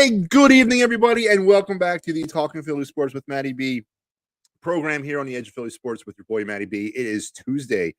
Hey, good evening, everybody, and welcome back to the Talking Philly Sports with Matty B program here on the Edge of Philly Sports with your boy, Matty B. It is Tuesday,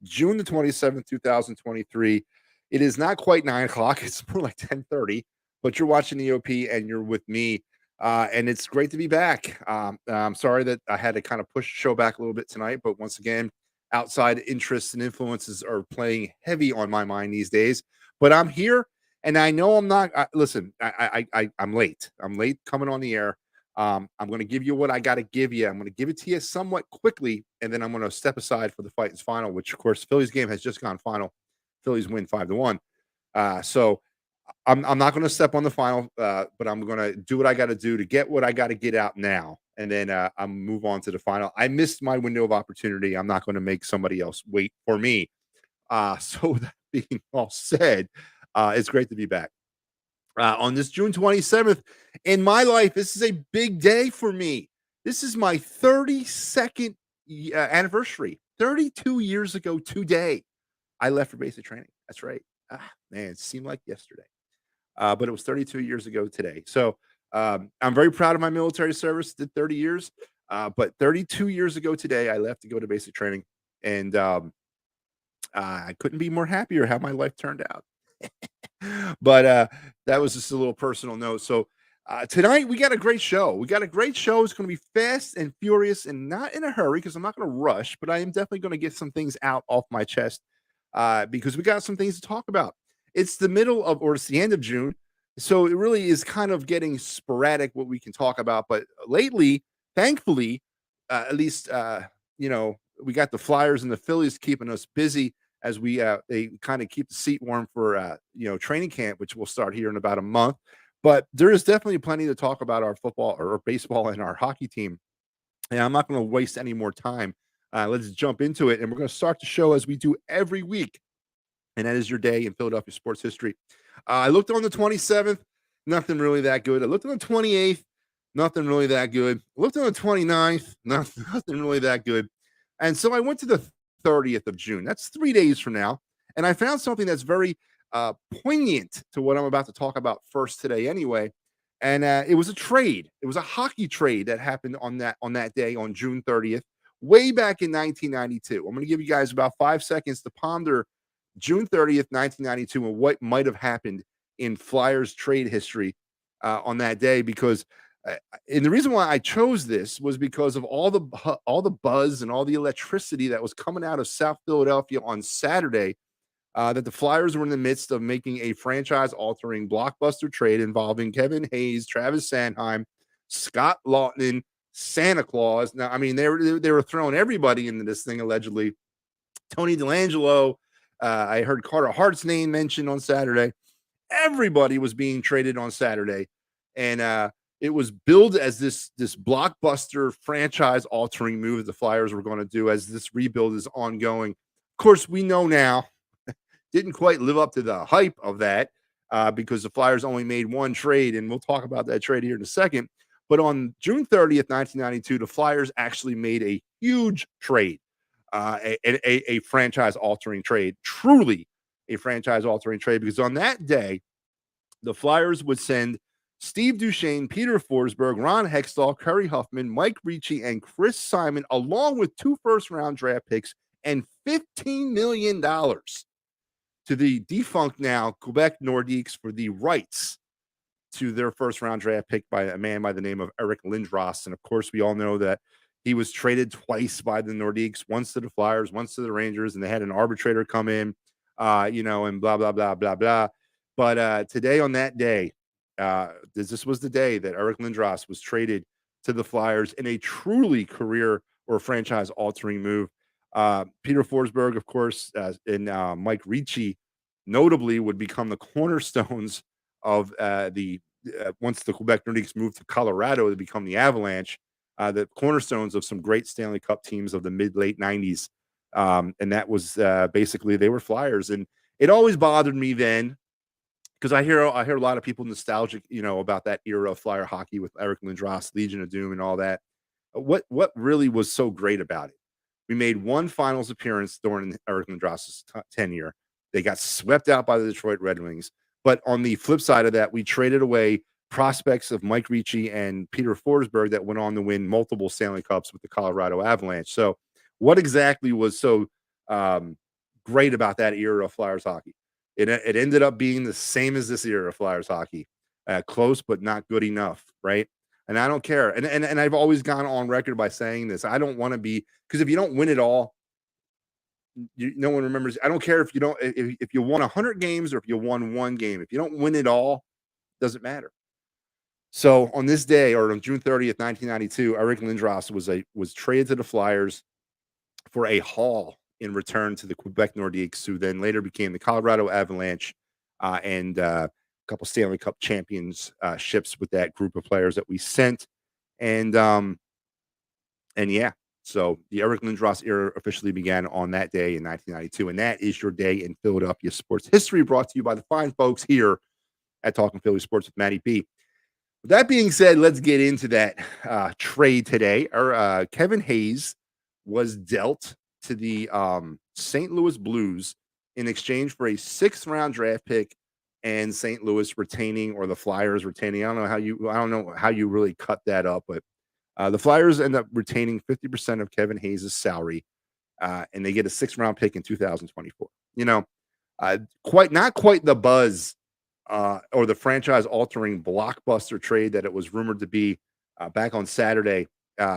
June the 27th, 2023. It is not quite 9 o'clock. It's more like 10:30, but you're watching the OP and you're with me, and it's great to be back. I'm sorry that I had to kind of push the show back a little bit tonight, but once again, outside interests and influences are playing heavy on my mind these days, but I'm here. And I know I'm not. Listen, I'm late. I'm late coming on the air. I'm going to give you what I got to give you. I'm going to give it to you somewhat quickly, and then I'm going to step aside for the Fightins final, which of course Phillies game has just gone final. Phillies win 5-1. So I'm not going to step on the final, but I'm going to do what I got to do to get what I got to get out now, and then I'll move on to the final. I missed my window of opportunity. I'm not going to make somebody else wait for me. So that being all said. It's great to be back on this June 27th. In my life, this is a big day for me. This is my 32nd anniversary. 32 years ago today, I left for basic training. That's right. Man, it seemed like yesterday. But it was 32 years ago today. So I'm very proud of my military service. Did 30 years. But 32 years ago today, I left to go to basic training. And I couldn't be more happier how my life turned out. But that was just a little personal note. So tonight we got a great show. It's going to be fast and furious and not in a hurry because I'm not going to rush, but I am definitely going to get some things out off my chest because we got some things to talk about. It's the middle of, or it's the end of June. So it really is kind of getting sporadic what we can talk about. But lately, thankfully, at least, we got the Flyers and the Phillies keeping us busy as they kind of keep the seat warm for training camp, which will start here in about a month. But there is definitely plenty to talk about our football or baseball and our hockey team. And I'm not going to waste any more time. Let's jump into it, and we're going to start the show as we do every week, and that is your day in Philadelphia sports history. I looked on the 27th, nothing really that good. I looked on the 28th, nothing really that good. I looked on the 29th, nothing really that good. And so I went to the 30th of June. That's 3 days from now. And I found something that's very poignant to what I'm about to talk about first today anyway. And it was a trade. It was a hockey trade that happened on that day on June 30th, way back in 1992. I'm going to give you guys about 5 seconds to ponder June 30th, 1992, and what might have happened in Flyers trade history on that day, because and the reason why I chose this was because of all the buzz and all the electricity that was coming out of South Philadelphia on Saturday, that the Flyers were in the midst of making a franchise-altering blockbuster trade involving Kevin Hayes, Travis Sanheim, Scott Lawton, Santa Claus. Now, I mean, they were throwing everybody into this thing allegedly. Tony DeLangelo, I heard Carter Hart's name mentioned on Saturday. Everybody was being traded on Saturday, and it was billed as this blockbuster franchise-altering move the Flyers were going to do as this rebuild is ongoing. Of course, we know now didn't quite live up to the hype of that because the Flyers only made one trade, and we'll talk about that trade here in a second. But on June 30th, 1992, the Flyers actually made a huge trade, a franchise-altering trade, truly a franchise-altering trade, because on that day, the Flyers would send Steve Duchesne, Peter Forsberg, Ron Hextall, Curry Huffman, Mike Ricci, and Chris Simon, along with 2 first-round draft picks and $15 million to the defunct now Quebec Nordiques for the rights to their first-round draft pick by a man by the name of Eric Lindros. And, of course, we all know that he was traded twice by the Nordiques, once to the Flyers, once to the Rangers, and they had an arbitrator come in, and blah, blah, blah, blah, blah. But today on that day, this was the day that Eric Lindros was traded to the Flyers in a truly career or franchise-altering move. Peter Forsberg, of course, and Mike Ricci notably would become the cornerstones of once the Quebec Nordiques moved to Colorado to become the Avalanche, the cornerstones of some great Stanley Cup teams of the mid-late 90s. And that was basically they were Flyers. And it always bothered me then, because I hear a lot of people nostalgic, about that era of Flyer hockey with Eric Lindros, Legion of Doom, and all that. What really was so great about it? We made one finals appearance during Eric Lindros' tenure. They got swept out by the Detroit Red Wings. But on the flip side of that, we traded away prospects of Mike Ricci and Peter Forsberg that went on to win multiple Stanley Cups with the Colorado Avalanche. So, what exactly was so um, great about that era of Flyers hockey? It ended up being the same as this era of Flyers hockey, close but not good enough, right? And I don't care. And I've always gone on record by saying this. I don't want to be, because if you don't win it all, no one remembers. I don't care if you don't, if you won 100 games or if you won one game. If you don't win it all, doesn't matter. So on this day, or on June 30th, 1992, Eric Lindros was traded to the Flyers for a haul in return to the Quebec Nordiques, who then later became the Colorado Avalanche, and a couple Stanley Cup champions ships with that group of players that we sent. And yeah, so the Eric Lindros era officially began on that day in 1992, and that is your day in Philadelphia sports history, brought to you by the fine folks here at Talking Philly Sports with Matty B. With that being said, let's get into that trade today. Kevin Hayes was dealt to the St. Louis Blues in exchange for a 6th-round draft pick and St. Louis retaining, or the Flyers retaining. I don't know how you really cut that up, but the Flyers end up retaining 50% of Kevin Hayes' salary, and they get a 6th-round pick in 2024. Not quite the buzz or the franchise-altering blockbuster trade that it was rumored to be back on Saturday.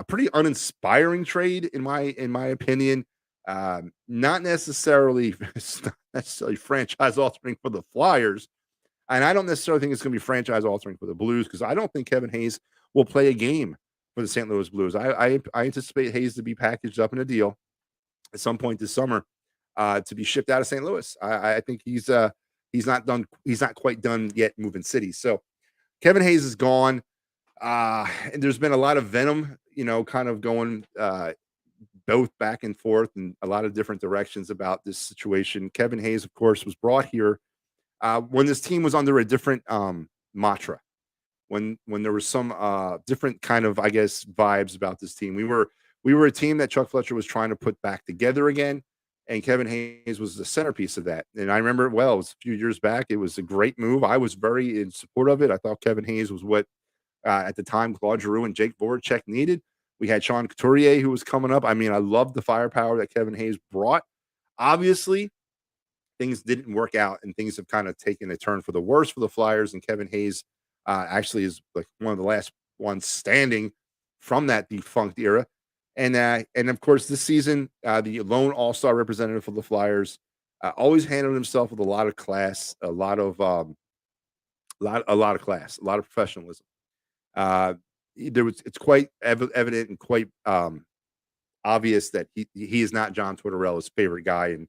Pretty uninspiring trade in my opinion. Not necessarily franchise-altering for the Flyers, and I don't necessarily think it's going to be franchise-altering for the Blues, because I don't think Kevin Hayes will play a game for the St. Louis Blues. I anticipate Hayes to be packaged up in a deal at some point this summer to be shipped out of St. Louis. I think he's not done. He's not quite done yet moving cities. So Kevin Hayes is gone. And there's been a lot of venom, kind of going both back and forth in a lot of different directions about this situation. Kevin Hayes, of course, was brought here when this team was under a different mantra. When there was some different kind of, I guess, vibes about this team. We were a team that Chuck Fletcher was trying to put back together again. And Kevin Hayes was the centerpiece of that. And I remember it well. It was a few years back. It was a great move. I was very in support of it. I thought Kevin Hayes was what, at the time, Claude Giroux and Jake Voracek needed. We had Sean Couturier, who was coming up. I mean, I loved the firepower that Kevin Hayes brought. Obviously, things didn't work out, and things have kind of taken a turn for the worse for the Flyers. And Kevin Hayes actually is like one of the last ones standing from that defunct era. And of course, this season, the lone all-star representative for the Flyers always handled himself with a lot of class, a lot of class, a lot of professionalism. It's quite evident and quite obvious that he is not John Tortorella's favorite guy, and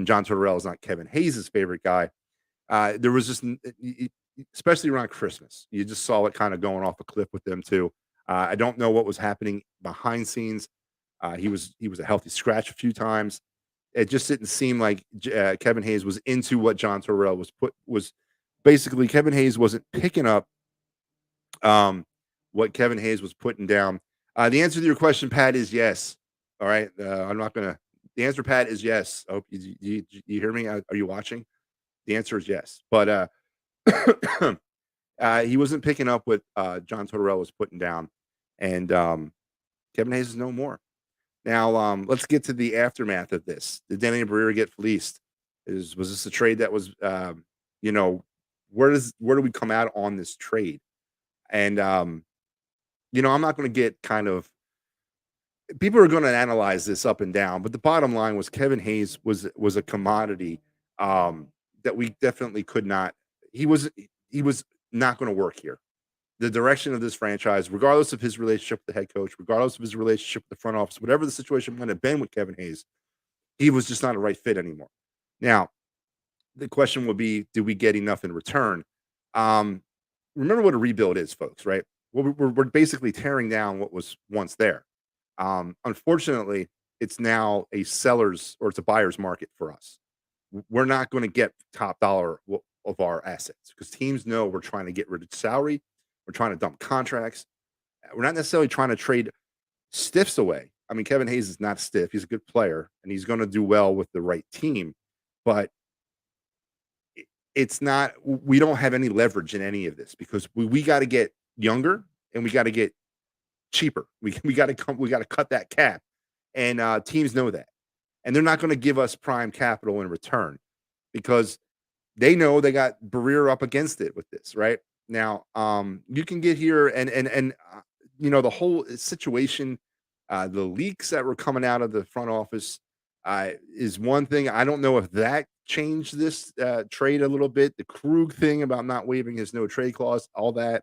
John Tortorella is not Kevin Hayes' favorite guy. There was just, especially around Christmas, you just saw it kind of going off a cliff with them too. I don't know what was happening behind scenes. He was a healthy scratch a few times. It just didn't seem like Kevin Hayes was into what John Tortorella was basically. Kevin Hayes wasn't picking up what Kevin Hayes was putting down. The answer to your question, Pat, is yes. All right. I'm not going to. The answer, Pat, is yes. I hope you hear me. Are you watching? The answer is yes. But he wasn't picking up what John Tortorella was putting down. And Kevin Hayes is no more. Now, let's get to the aftermath of this. Did Denny Breer get fleeced? Was this a trade that was, where do we come out on this trade? And, I'm not going to get kind of, people are going to analyze this up and down, but the bottom line was Kevin Hayes was a commodity that we definitely could not, he was not going to work here. The direction of this franchise, regardless of his relationship with the head coach, regardless of his relationship with the front office, whatever the situation might have been with Kevin Hayes, he was just not a right fit anymore. Now, the question would be, do we get enough in return? Remember what a rebuild is, folks, right? Well, we're basically tearing down what was once there. Unfortunately, it's now a seller's or it's a buyer's market for us. We're not going to get top dollar of our assets because teams know we're trying to get rid of salary. We're trying to dump contracts. We're not necessarily trying to trade stiffs away. I mean, Kevin Hayes is not stiff. He's a good player, and he's going to do well with the right team. But it's not, we don't have any leverage in any of this because we got to get younger and we got to get cheaper. We got to we got to cut that cap, and teams know that, and they're not going to give us prime capital in return because they know they got Barrier up against it with this right now. You can get here and the whole situation, the leaks that were coming out of the front office is one thing. I don't know if that changed this trade a little bit. The Krug thing about not waiving his no trade clause, all that.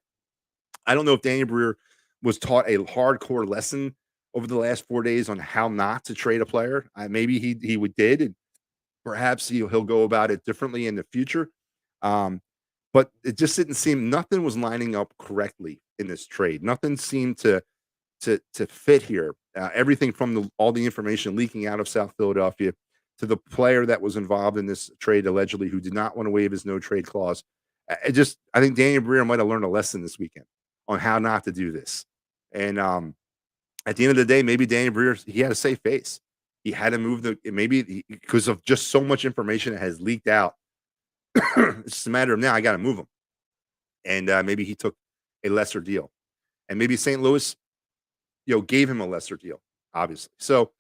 I don't know if Daniel Breer was taught a hardcore lesson over the last 4 days on how not to trade a player. Maybe he did, and perhaps he'll go about it differently in the future. But it just didn't seem, nothing was lining up correctly in this trade. Nothing seemed to fit here. Everything from all the information leaking out of South Philadelphia to the player that was involved in this trade allegedly who did not want to waive his no trade clause. I think Daniel Breer might have learned a lesson this weekend on how not to do this. And at the end of the day, maybe Daniel Breer, he had a safe face. He had to move because of just so much information that has leaked out. It's just a matter of now I got to move him. And maybe he took a lesser deal. And maybe St. Louis, gave him a lesser deal, obviously. So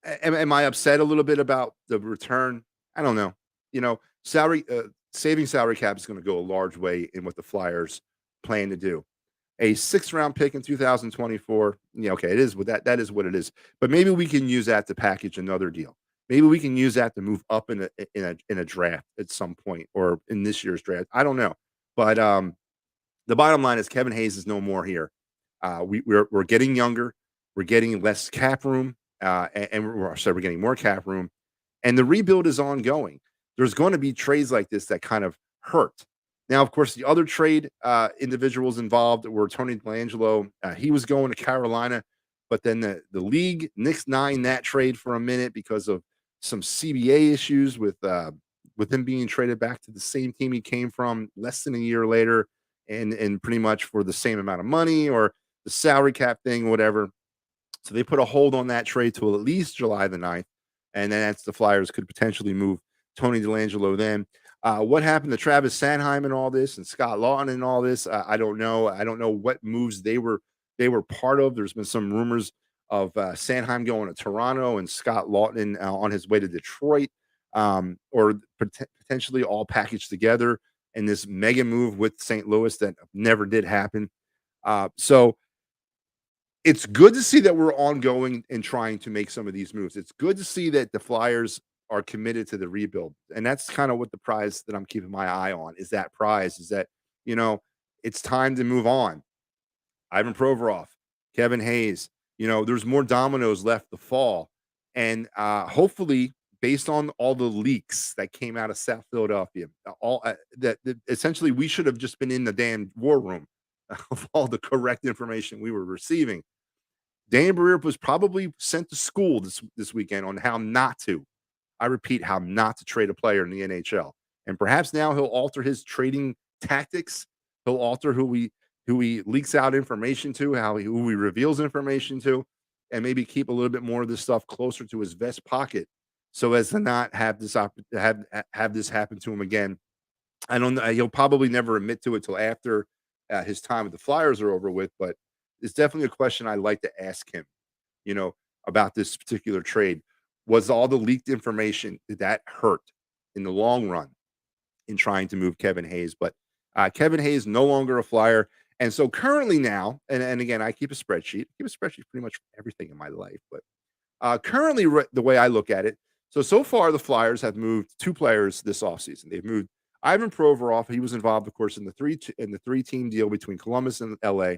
am I upset a little bit about the return? I don't know. Saving salary cap is going to go a large way in what the Flyers plan to do. A 6th-round pick in 2024. Okay, it is what that is what it is. But maybe we can use that to package another deal. Maybe we can use that to move up in a draft at some point or in this year's draft. I don't know. But the bottom line is Kevin Hayes is no more here. We're getting younger. We're getting less cap room. And we're getting more cap room. And the rebuild is ongoing. There's going to be trades like this that kind of hurt. Now, of course, the other trade individuals involved were Tony DeLangelo. He was going to Carolina, but then the league nixed that trade for a minute because of some CBA issues with him being traded back to the same team he came from less than a year later, and pretty much for the same amount of money or the salary cap thing, whatever. So they put a hold on that trade till at least July the 9th, and then the Flyers could potentially move Tony DeLangelo then. What happened to Travis Sanheim and all this, and Scott Lawton and all this? I don't know. I don't know what moves they were part of. There's been some rumors of Sanheim going to Toronto and Scott Lawton on his way to Detroit, or potentially all packaged together in this mega move with St. Louis that never did happen. So it's good to see that we're ongoing and trying to make some of these moves. It's good to see that the Flyers are committed to the rebuild. And that's kind of what the prize that I'm keeping my eye on is. That prize is that, it's time to move on. Ivan Provorov, Kevin Hayes, there's more dominoes left to fall. And hopefully, based on all the leaks that came out of South Philadelphia, that essentially we should have just been in the damn war room of all the correct information we were receiving. Dan Barrier was probably sent to school this weekend on how not to. I repeat, how not to trade a player in the NHL. And perhaps now he'll alter his trading tactics. He'll alter who he leaks out information to, who he reveals information to, and maybe keep a little bit more of this stuff closer to his vest pocket so as to not have this have this happen to him again. I don't know. He'll probably never admit to it till after his time with the Flyers are over with, but it's definitely a question I'd like to ask him, about this particular trade. Was all the leaked information, did that hurt in the long run in trying to move Kevin Hayes? But Kevin Hayes no longer a Flyer. And so currently now, and again, I keep a spreadsheet. I keep a spreadsheet pretty much for everything in my life. But currently, the way I look at it, so far the Flyers have moved 2 players this offseason. They've moved Ivan Provorov. He was involved, of course, in the 3-team deal between Columbus and LA.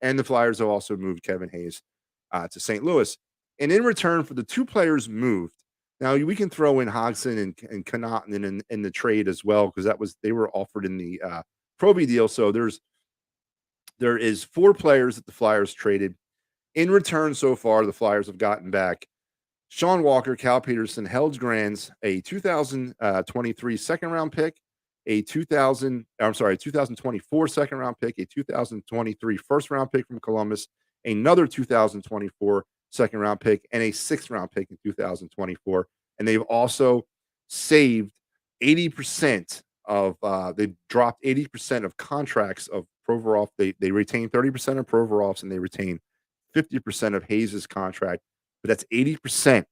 And the Flyers have also moved Kevin Hayes to St. Louis. And in return for the 2 players moved, now we can throw in Hodgson and Connaughton in the trade as well, because they were offered in the Proby deal. So there is 4 players that the Flyers traded. In return so far, the Flyers have gotten back Sean Walker, Cal Peterson, Helge a 2023 second-round pick, a 2024 second-round pick, a 2023 first-round pick from Columbus, another 2024 second-round pick, and a 6th-round pick in 2024. And they've also saved 80% of they dropped 80% of contracts of Provorov. They retain 30% of Provorov's and they retain 50% of Hayes's contract, but that's 80%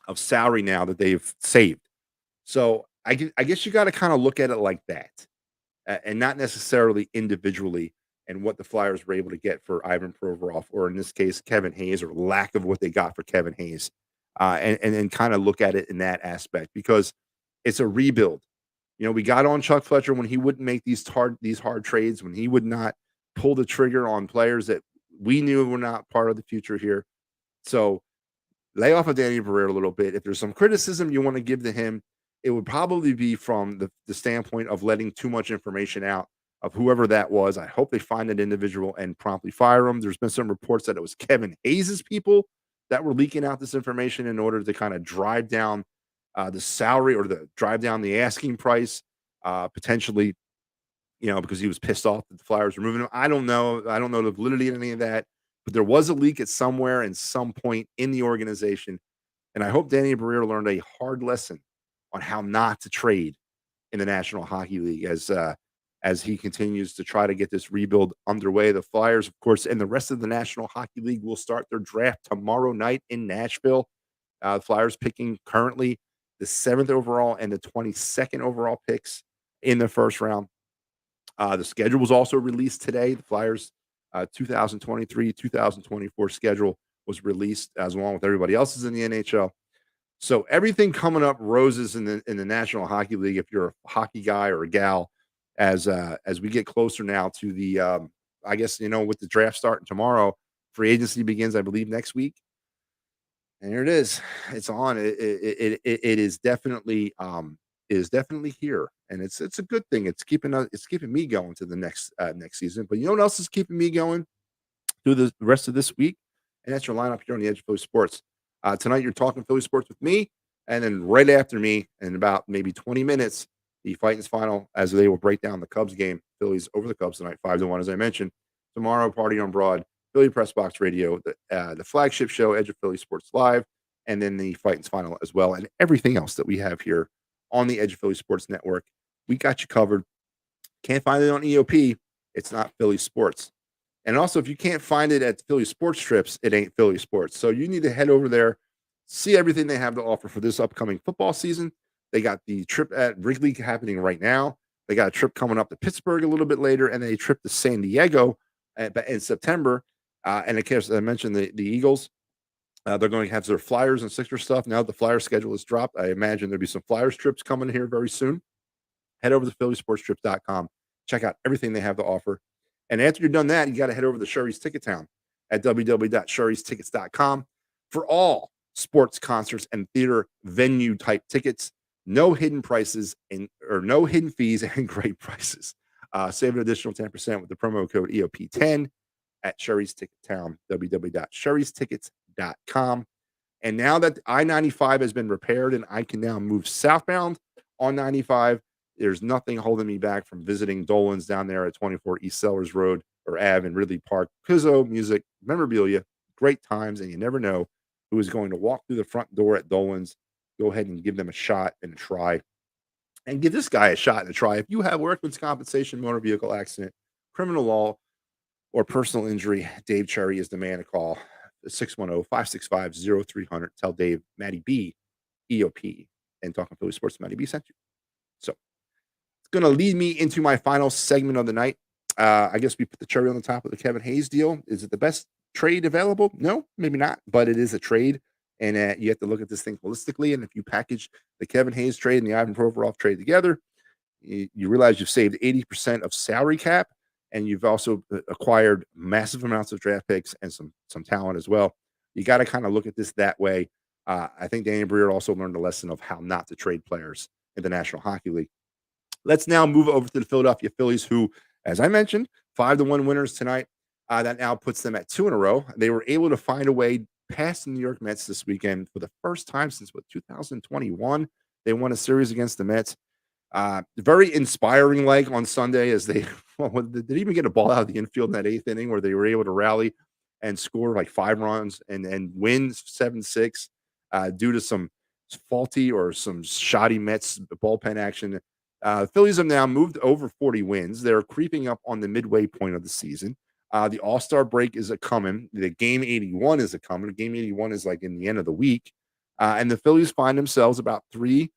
of salary now that they've saved. So I guess you got to kind of look at it like that, and not necessarily individually and what the Flyers were able to get for Ivan Provorov, or in this case, Kevin Hayes, or lack of what they got for Kevin Hayes, and kind of look at it in that aspect because it's a rebuild. You know, we got on Chuck Fletcher when he wouldn't make these hard trades, when he would not pull the trigger on players that we knew were not part of the future here. So lay off of Danny Barrera a little bit. If there's some criticism you want to give to him, it would probably be from the standpoint of letting too much information out of whoever that was. I hope they find that individual and promptly fire him. There's been some reports that it was Kevin Hayes's people that were leaking out this information in order to kind of drive down the salary, or the drive down the asking price, potentially, because he was pissed off that the Flyers were moving him. I don't know. I don't know the validity of any of that, but there was a leak at somewhere and some point in the organization. And I hope Danny Barrera learned a hard lesson on how not to trade in the National Hockey League as he continues to try to get this rebuild underway. The Flyers, of course, and the rest of the National Hockey League will start their draft tomorrow night in Nashville. The Flyers picking currently the 7th overall and the 22nd overall picks in the first round. The schedule was also released today. The Flyers 2023-2024 schedule was released as along with everybody else's in the NHL. So everything coming up roses in the National Hockey League if you're a hockey guy or a gal, as we get closer now to the I guess, with the draft starting tomorrow, free agency begins, I believe, next week. And here it is. It's on. It is definitely here, and it's a good thing. It's keeping me going to the next season. But you know what else is keeping me going through the rest of this week? And that's your lineup here on the Edge of Philly Sports. Tonight you're talking Philly sports with me, and then right after me, in about maybe 20 minutes, the Fightins final, as they will break down the Cubs game. Phillies over the Cubs tonight, 5-1, as I mentioned. Tomorrow, Party on Broad, Philly Press Box Radio, the flagship show, Edge of Philly Sports Live, and then the Fightins final as well, and everything else that we have here on the Edge of Philly Sports Network. We got you covered. Can't find it on EOP. It's not Philly Sports. And also, if you can't find it at Philly Sports Trips, it ain't Philly Sports. So you need to head over there, see everything they have to offer for this upcoming football season. They got the trip at Wrigley happening right now. They got a trip coming up to Pittsburgh a little bit later, and then a trip to San Diego in September. And of course, I mentioned the Eagles. They're going to have their Flyers and Sixers stuff. Now that the Flyers schedule is dropped, I imagine there'll be some Flyers trips coming here very soon. Head over to phillysportstrips.com. Check out everything they have to offer. And after you're done that, you got to head over to Sherry's Ticket Town at www.sherrystickets.com for all sports, concerts, and theater venue type tickets. No hidden prices or no hidden fees and great prices. Save an additional 10% with the promo code EOP10 at Sherry's Ticket Town, www.sherrystickets.com. And now that I-95 has been repaired and I can now move southbound on 95, there's nothing holding me back from visiting Dolan's down there at 24 East Sellers Road or Ave in Ridley Park. Pizzo, music, memorabilia, great times, and you never know who is going to walk through the front door at Dolan's. Go ahead and give them a shot and a try. And give this guy a shot and a try. If you have workman's compensation, motor vehicle accident, criminal law, or personal injury, Dave Cherry is the man to call. 610-565-0300. Tell Dave, Matty B, EOP, and Talking Philly Sports, Matty B sent you. So it's going to lead me into my final segment of the night. I guess we put the cherry on the top of the Kevin Hayes deal. Is it the best trade available? No, maybe not, but it is a trade. And you have to look at this thing holistically. And if you package the Kevin Hayes trade and the Ivan Provorov trade together, you realize you've saved 80% of salary cap, and you've also acquired massive amounts of draft picks and some talent as well. You got to kind of look at this that way. I think Danny Briere also learned a lesson of how not to trade players in the National Hockey League. Let's now move over to the Philadelphia Phillies, who, as I mentioned, 5-1 winners tonight. That now puts them at 2 in a row. They were able to find a way past the New York Mets this weekend for the first time since 2021. They won a series against the Mets. Very inspiring, like on Sunday, as they did even get a ball out of the infield in that 8th inning where they were able to rally and score like 5 runs and win 7-6 due to some faulty or some shoddy Mets bullpen action. Phillies have now moved over 40 wins. They're creeping up on the midway point of the season. The All-Star break is a coming. The game 81 is a coming. Game 81 is like in the end of the week. And the Phillies find themselves about three.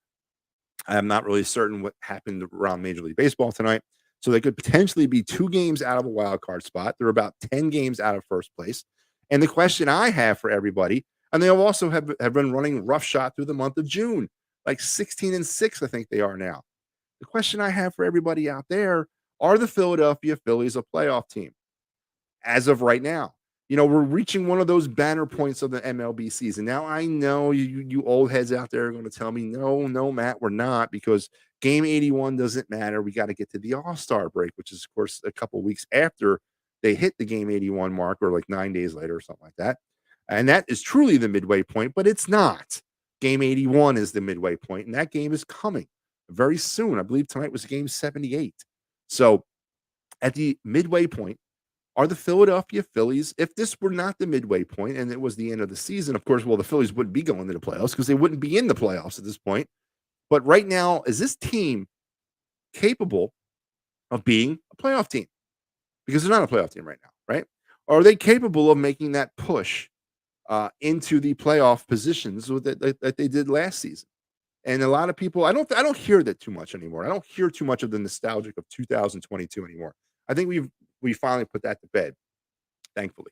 I'm not really certain what happened around Major League Baseball tonight. So they could potentially be 2 games out of a wild card spot. They're about 10 games out of first place. And the question I have for everybody, and they also have been running roughshod through the month of June, like 16-6, I think they are now. The question I have for everybody out there, are the Philadelphia Phillies a playoff team? As of right now, we're reaching one of those banner points of the MLB season. Now, I know you old heads out there are going to tell me, no, Matt, we're not, because game 81 doesn't matter. We got to get to the All-Star break, which is, of course, a couple weeks after they hit the game 81 mark, or like 9 days later or something like that. And that is truly the midway point, but it's not. Game 81 is the midway point, and that game is coming very soon. I believe tonight was game 78. So at the midway point, are the Philadelphia Phillies, if this were not the midway point and it was the end of the season, of course, the Phillies wouldn't be going to the playoffs because they wouldn't be in the playoffs at this point. But right now, is this team capable of being a playoff team? Because they're not a playoff team right now, right? Are they capable of making that push into the playoff positions that they did last season? And a lot of people, I don't hear that too much anymore. I don't hear too much of the nostalgic of 2022 anymore. I think we finally put that to bed, thankfully.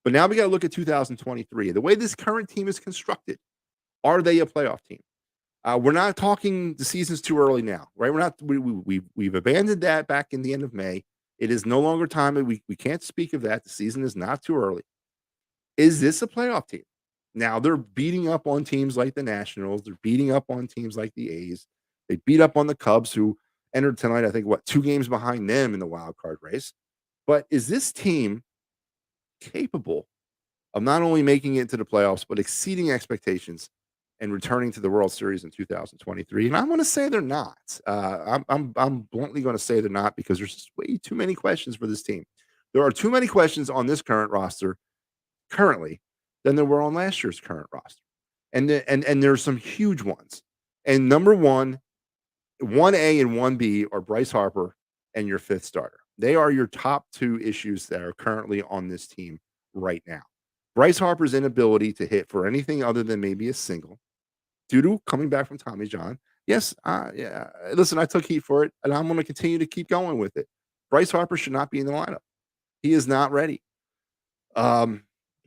But now we got to look at 2023. The way this current team is constructed, are they a playoff team? We're not talking the season's too early now, right? We're not. We've abandoned that back in the end of May. It is no longer time. We can't speak of that. The season is not too early. Is this a playoff team? Now they're beating up on teams like the Nationals. They're beating up on teams like the A's. They beat up on the Cubs, who entered tonight, I think, 2 games behind them in the wild card race. But is this team capable of not only making it to the playoffs, but exceeding expectations and returning to the World Series in 2023? And I'm going to say they're not. I'm bluntly going to say they're not, because there's just way too many questions for this team. There are too many questions on this current roster currently than there were on last year's current roster. And there's some huge ones. And number 1A and 1B are Bryce Harper and your 5th starter. They are your top 2 issues that are currently on this team right now. Bryce Harper's inability to hit for anything other than maybe a single due to coming back from Tommy John. Yes, yeah. Listen, I took heat for it, and I'm going to continue to keep going with it. Bryce Harper should not be in the lineup. He is not ready.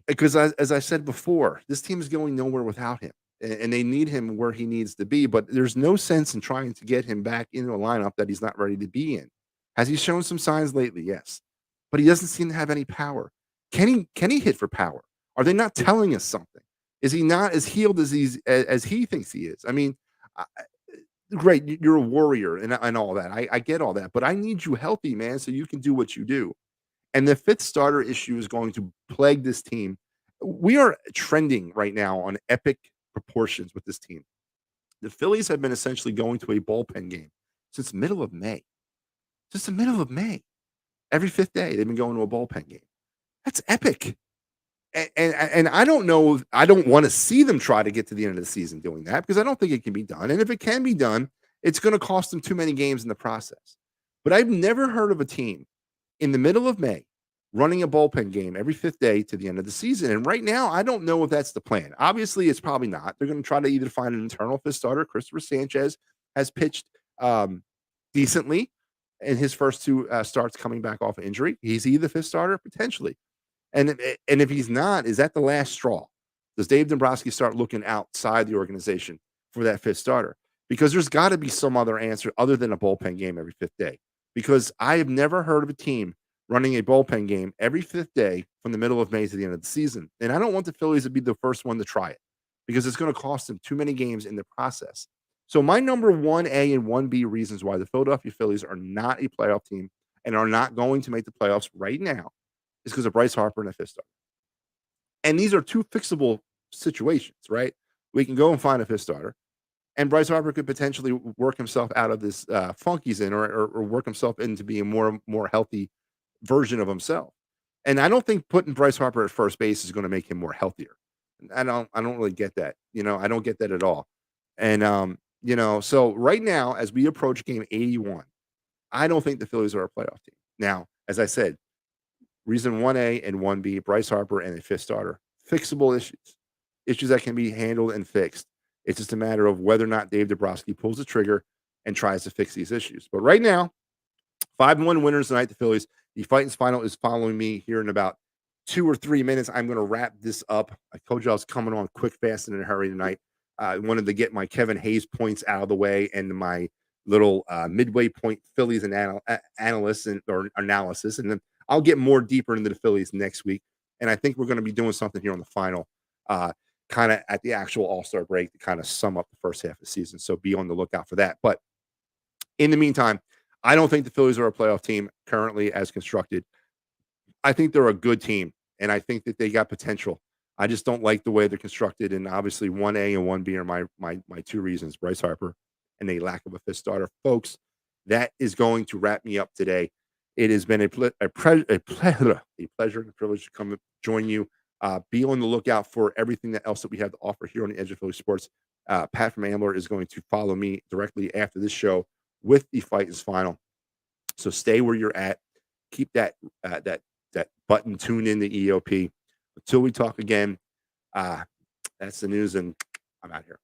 Because as I said before, this team is going nowhere without him, and they need him where he needs to be. But there's no sense in trying to get him back into a lineup that he's not ready to be in. Has he shown some signs lately? Yes, but he doesn't seem to have any power. Can he hit for power? Are they not telling us something? Is he not as healed as he thinks he is? I mean, great, you're a warrior and all that. I get all that, but I need you healthy, man, so you can do what you do. And the 5th starter issue is going to plague this team. We are trending right now on epic proportions with this team. The Phillies have been essentially going to a bullpen game since the middle of May. Just the middle of May. Every 5th day, they've been going to a bullpen game. That's epic. And I don't know. I don't want to see them try to get to the end of the season doing that, because I don't think it can be done. And if it can be done, it's going to cost them too many games in the process. But I've never heard of a team in the middle of May running a bullpen game every 5th day to the end of the season. And right now, I don't know if that's the plan. Obviously, it's probably not. They're going to try to either find an internal 5th starter. Christopher Sanchez has pitched decently in his first 2 starts coming back off of injury. He's either 5th starter, potentially. And if he's not, is that the last straw? Does Dave Dombrowski start looking outside the organization for that 5th starter? Because there's got to be some other answer other than a bullpen game every 5th day. Because I have never heard of a team running a bullpen game every 5th day from the middle of May to the end of the season. And I don't want the Phillies to be the first one to try it, because it's going to cost them too many games in the process. So my number 1A and 1B reasons why the Philadelphia Phillies are not a playoff team and are not going to make the playoffs right now is because of Bryce Harper and a 5th starter. And these are 2 fixable situations, right? We can go and find a 5th starter, and Bryce Harper could potentially work himself out of this funk he's in, or work himself into being a more healthy version of himself. And I don't think putting Bryce Harper at first base is going to make him more healthier. I don't really get that. I don't get that at all. And so right now, as we approach game 81, I don't think the Phillies are a playoff team. Now, as I said, reason 1A and 1B, Bryce Harper and a fifth starter, fixable issues that can be handled and fixed. It's just a matter of whether or not Dave Dombrowski pulls the trigger and tries to fix these issues. But right now, 5-1 winners tonight, the Phillies. The Fightins final is following me here in about 2 or 3 minutes. I'm going to wrap this up. I told you I was coming on quick, fast, and in a hurry tonight. I wanted to get my Kevin Hayes points out of the way and my little midway point Phillies analysis, and then I'll get more deeper into the Phillies next week. And I think we're going to be doing something here on the final, kind of at the actual All-Star break to kind of sum up the first half of the season. So be on the lookout for that. But in the meantime, I don't think the Phillies are a playoff team currently as constructed. I think they're a good team, and I think that they got potential. I just don't like the way they're constructed, and obviously 1A and 1B are my two reasons, Bryce Harper and a lack of a fifth starter. Folks, that is going to wrap me up today. It has been a pleasure and a privilege to come join you. Be on the lookout for everything else that we have to offer here on the Edge of Philly Sports. Pat from Ambler is going to follow me directly after this show with the Fightins final. So stay where you're at. Keep that button tuned in to EOP. Until we talk again, that's the news, and I'm out here.